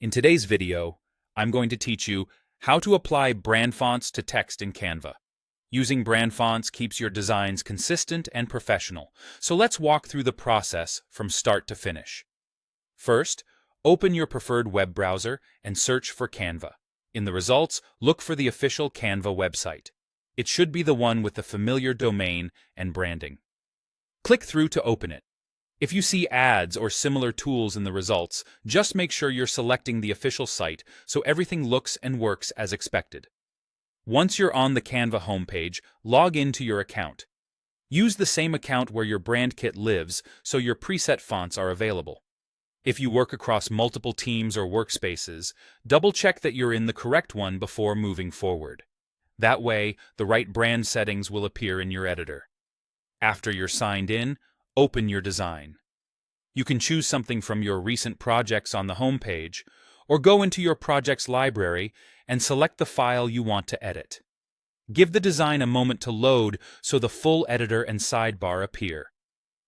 In today's video, I'm going to teach you how to apply brand fonts to text in Canva. Using brand fonts keeps your designs consistent and professional, so let's walk through the process from start to finish. First, open your preferred web browser and search for Canva. In the results, look for the official Canva website. It should be the one with the familiar domain and branding. Click through to open it. If you see ads or similar tools in the results, just make sure you're selecting the official site so everything looks and works as expected. Once you're on the Canva homepage, log into your account. Use the same account where your brand kit lives so your preset fonts are available. If you work across multiple teams or workspaces, double-check that you're in the correct one before moving forward. That way, the right brand settings will appear in your editor. After you're signed in, open your design. You can choose something from your recent projects on the home page, or go into your projects library and select the file you want to edit. Give the design a moment to load so the full editor and sidebar appear.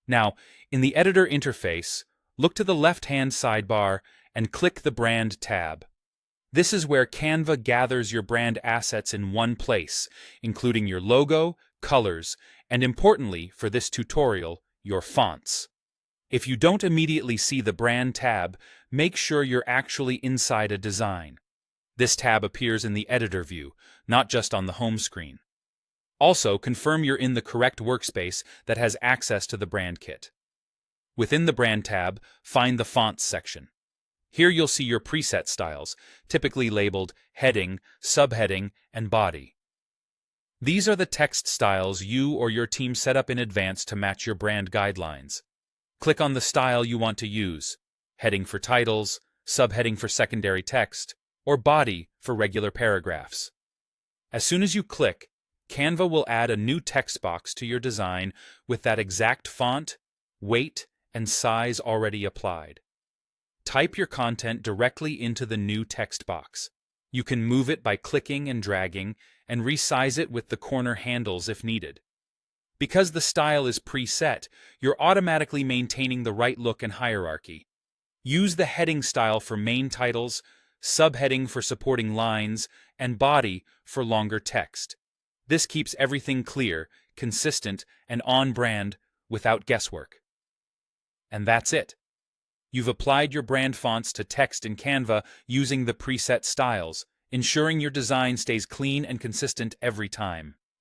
Now, in the editor interface, look to the left-hand sidebar and click the Brand tab. This is where Canva gathers your brand assets in one place, including your logo, colors, and importantly, for this tutorial, your fonts. If you don't immediately see the Brand tab, make sure you're actually inside a design. This tab appears in the editor view, not just on the home screen. Also, confirm you're in the correct workspace that has access to the brand kit. Within the Brand tab, find the Fonts section. Here you'll see your preset styles, typically labeled heading, subheading, and body. These are the text styles you or your team set up in advance to match your brand guidelines. Click on the style you want to use: heading for titles, subheading for secondary text, or body for regular paragraphs. As soon as you click, Canva will add a new text box to your design with that exact font, weight, and size already applied. Type your content directly into the new text box. You can move it by clicking and dragging, and resize it with the corner handles if needed. Because the style is preset, you're automatically maintaining the right look and hierarchy. Use the heading style for main titles, subheading for supporting lines, and body for longer text. This keeps everything clear, consistent, and on brand without guesswork. And that's it. You've applied your brand fonts to text in Canva using the preset styles, ensuring your design stays clean and consistent every time.